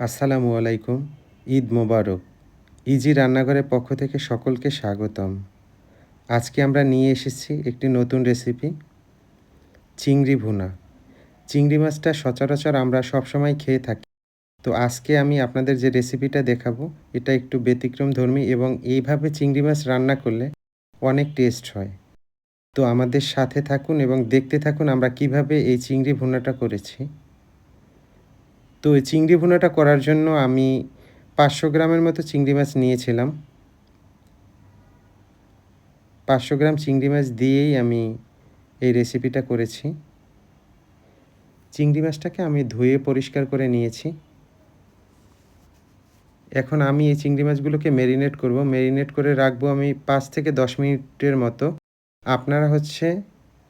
আসসালামু আলাইকুম। ঈদ মোবারক। ইজি রান্নাঘরের পক্ষ থেকে সকলকে স্বাগতম। আজকে আমরা নিয়ে এসেছি একটি নতুন রেসিপি, চিংড়ি ভুনা। চিংড়ি মাছটা সচরাচর আমরা সবসময় খেয়ে থাকি। তো আজকে আমি আপনাদের যে রেসিপিটা দেখাবো, এটা একটু ব্যতিক্রমধর্মী এবং এইভাবে চিংড়ি মাছ রান্না করলে অনেক টেস্ট হয়। তো আমাদের সাথে থাকুন এবং দেখতে থাকুন আমরা কিভাবে এই চিংড়ি ভুনাটা করেছি। তো এই চিংড়ি ভুনাটা করার জন্য আমি ৫০০ গ্রামের মতো চিংড়ি মাছ নিয়েছিলাম। ৫০০ গ্রাম চিংড়ি মাছ দিয়েই আমি এই রেসিপিটা করেছি। চিংড়ি মাছটাকে আমি ধুয়ে পরিষ্কার করে নিয়েছি। এখন আমি এই চিংড়ি মাছগুলোকে মেরিনেট করব। মেরিনেট করে রাখবো আমি ৫ থেকে ১০ মিনিটের মতো। আপনারা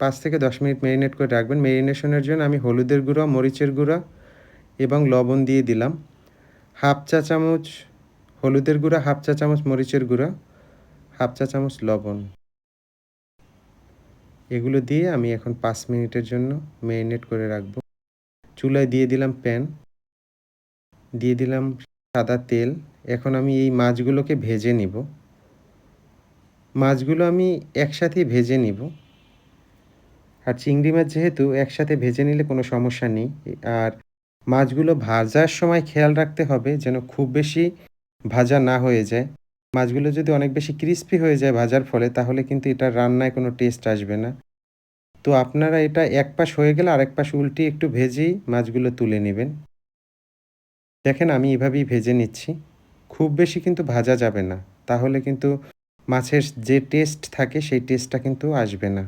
৫ থেকে ১০ মিনিট মেরিনেট করে রাখবেন। মেরিনেশনের জন্য আমি হলুদের গুঁড়া, মরিচের গুঁড়া এবং লবণ দিয়ে দিলাম। ১/২ চা চামচ হলুদের গুঁড়া, ১/২ চা চামচ মরিচের গুঁড়া, ১/২ চা চামচ লবণ। এগুলো দিয়ে আমি এখন ৫ মিনিটের জন্য মেরিনেট করে রাখবো। চুলায় দিয়ে দিলাম প্যান, দিয়ে দিলাম সাদা তেল। এখন আমি এই মাছগুলোকে ভেজে নিব। মাছগুলো আমি একসাথেই ভেজে নিব। আর চিংড়ি মাছ যেহেতু একসাথে ভেজে নিলে কোনো সমস্যা নেই। আর মাছগুলো ভাজার সময় খেয়াল রাখতে হবে যেন খুব বেশি ভাজা না হয়ে যায়। মাছগুলো যদি অনেক বেশি ক্রিস্পি হয়ে যায় ভাজার ফলে তাহলে কিন্তু এটার রান্নায় কোনো টেস্ট আসবে না। তো আপনারা এটা এক পাশ হয়ে গেলে আরেক পাশ উল্টিয়ে একটু ভেজেই মাছগুলো তুলে নিবেন। দেখেন আমি এভাবেই ভেজে নিচ্ছি। খুব বেশি কিন্তু ভাজা যাবে না। তাহলে কিন্তু মাছের যে টেস্ট থাকে সেই টেস্টটা কিন্তু আসবে না।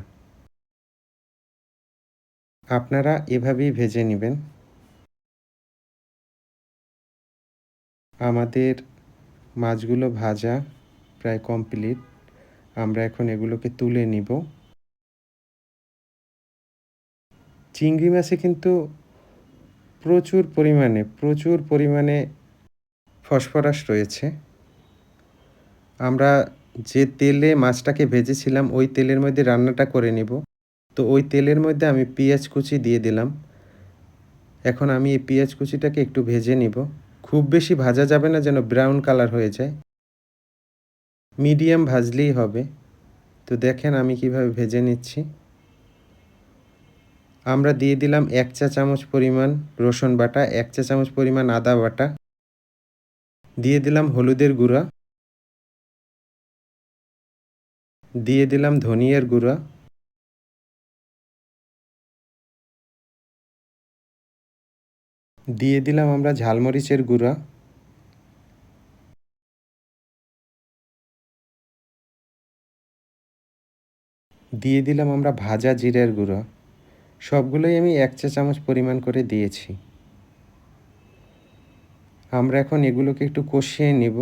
আপনারা এভাবেই ভেজে নিবেন। আমাদের মাছগুলো ভাজা প্রায় কমপ্লিট। আমরা এখন এগুলোকে তুলে নিব। চিংড়ি মাছে কিন্তু প্রচুর পরিমাণে ফসফরাস রয়েছে। আমরা যে তেলে মাছটাকে ভেজেছিলাম ওই তেলের মধ্যে রান্নাটা করে নিব। তো ওই তেলের মধ্যে আমি পেঁয়াজ কুচি দিয়ে দিলাম। এখন আমি এই পেঁয়াজ কুচিটাকে একটু ভেজে নিব। খুব বেশি ভাজা যাবে না যেন ব্রাউন কালার হয়ে যায়। মিডিয়াম ভাজলেই হবে। তো দেখেন আমি কিভাবে ভেজে নিচ্ছি। আমরা দিয়ে দিলাম ১ চা চামচ পরিমাণ রসুন বাটা, ১ চা চামচ পরিমাণ আদা বাটা। দিয়ে দিলাম হলুদের গুঁড়া, দিয়ে দিলাম ধনিয়ার গুঁড়া, দিয়ে দিলাম আমরা ঝালমরিচের গুঁড়া, দিয়ে দিলাম আমরা ভাজা জিরার গুঁড়া। সবগুলোই আমি ১ চা চামচ পরিমাণ করে দিয়েছি। আমরা এখন এগুলোকে একটু কষিয়ে নিব।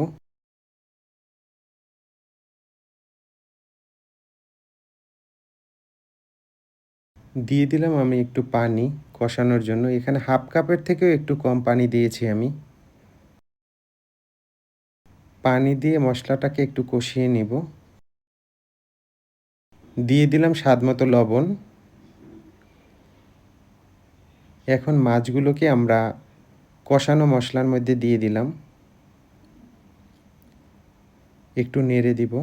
দিয়ে দিলাম আমি একটু পানি কষানোর জন্য। এখানে ১/২ কাপের থেকেও একটু কম পানি দিয়েছি আমি। পানি দিয়ে মশলাটাকে একটু কষিয়ে নিব। দিয়ে দিলাম স্বাদমতো লবণ। এখন মাছগুলোকে আমরা কষানো মশলার মধ্যে দিয়ে দিলাম। একটু নেড়ে দিব।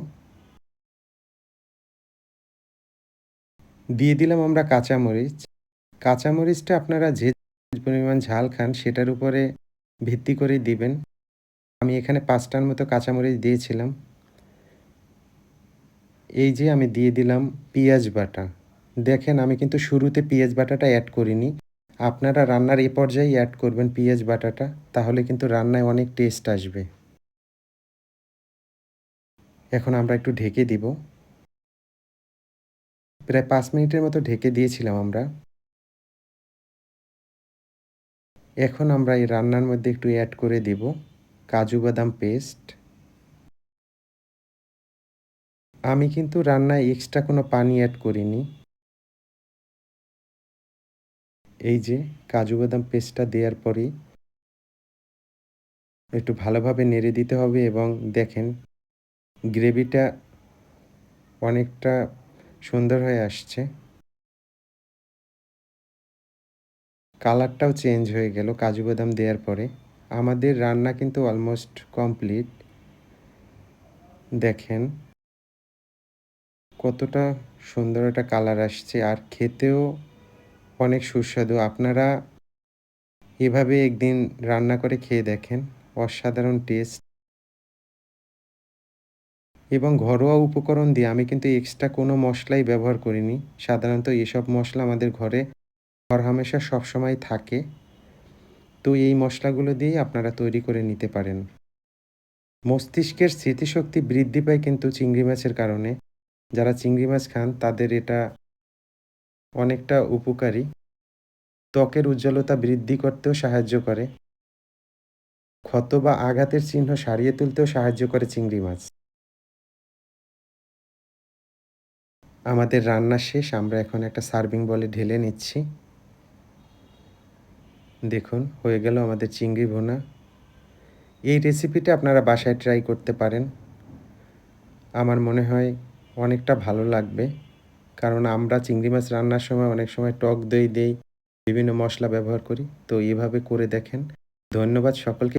দিয়ে দিলাম আমরা কাঁচামরিচ। কাঁচামরিচটা আপনারা যে পরিমাণ ঝাল খান সেটার উপরে ভিত্তি করে দিবেন। আমি এখানে ৫ টার মতো কাঁচামরিচ দিয়েছিলাম। এই যে আমি দিয়ে দিলাম পেঁয়াজ বাটা। দেখেন আমি কিন্তু শুরুতে পেঁয়াজ বাটাটা এড করিনি। আপনারা রান্নার এ পর্যায়েই এড করবেন পেঁয়াজ বাটাটা। তাহলে কিন্তু রান্নায় অনেক টেস্ট আসবে। এখন আমরা একটু ঢেকে দিব। প্রায় ৫ মিনিটের মতো ঢেকে দিয়েছিলাম আমরা। এখন আমরা এই রান্নার মধ্যে একটু এড করে দিব কাজু বাদাম পেস্ট। আমি কিন্তু রান্নায় এক্সট্রা কোনো পানি এড করিনি। এই যে কাজু বাদাম পেস্টটা দেওয়ার পরেই একটু ভালোভাবে নেড়ে দিতে হবে এবং দেখেন গ্রেভিটা অনেকটা সুন্দর হয়ে আসছে। কালারটাও চেঞ্জ হয়ে গেল কাজু বাদাম দেওয়ার পরে। আমাদের রান্না কিন্তু অলমোস্ট কমপ্লিট। দেখেন কতটা সুন্দর একটা কালার আসছে আর খেতেও অনেক সুস্বাদু। আপনারা এভাবে একদিন রান্না করে খেয়ে দেখেন, অসাধারণ টেস্ট এবং ঘরোয়া উপকরণ দিয়ে আমি কিন্তু এক্সট্রা কোনো মশলাই ব্যবহার করিনি। সাধারণত এসব মসলা আমাদের ঘরে হরহামেশা সবসময় থাকে। তো এই মসলাগুলো দিয়েই আপনারা তৈরি করে নিতে পারেন। মস্তিষ্কের স্মৃতিশক্তি বৃদ্ধি পায় কিন্তু চিংড়ি মাছের কারণে। যারা চিংড়ি মাছ খান তাদের এটা অনেকটা উপকারী। ত্বকের উজ্জ্বলতা বৃদ্ধি করতেও সাহায্য করে। ক্ষত বা আঘাতের চিহ্ন সারিয়ে তুলতেও সাহায্য করে চিংড়ি মাছ। আমাদের রান্না শেষ। আমরা এখন একটা সার্ভিং বলে ঢেলে নিচ্ছি। দেখুন হয়ে গেল আমাদের চিংড়ি ভুনা। এই রেসিপিটা আপনারা বাসায় ট্রাই করতে পারেন। আমার মনে হয় অনেকটা ভালো লাগবে। কারণ আমরা চিংড়ি মাছ রান্নার সময় অনেক সময় টক দই দেই, বিভিন্ন মসলা ব্যবহার করি। তো এভাবে করে দেখেন। ধন্যবাদ সকলকে।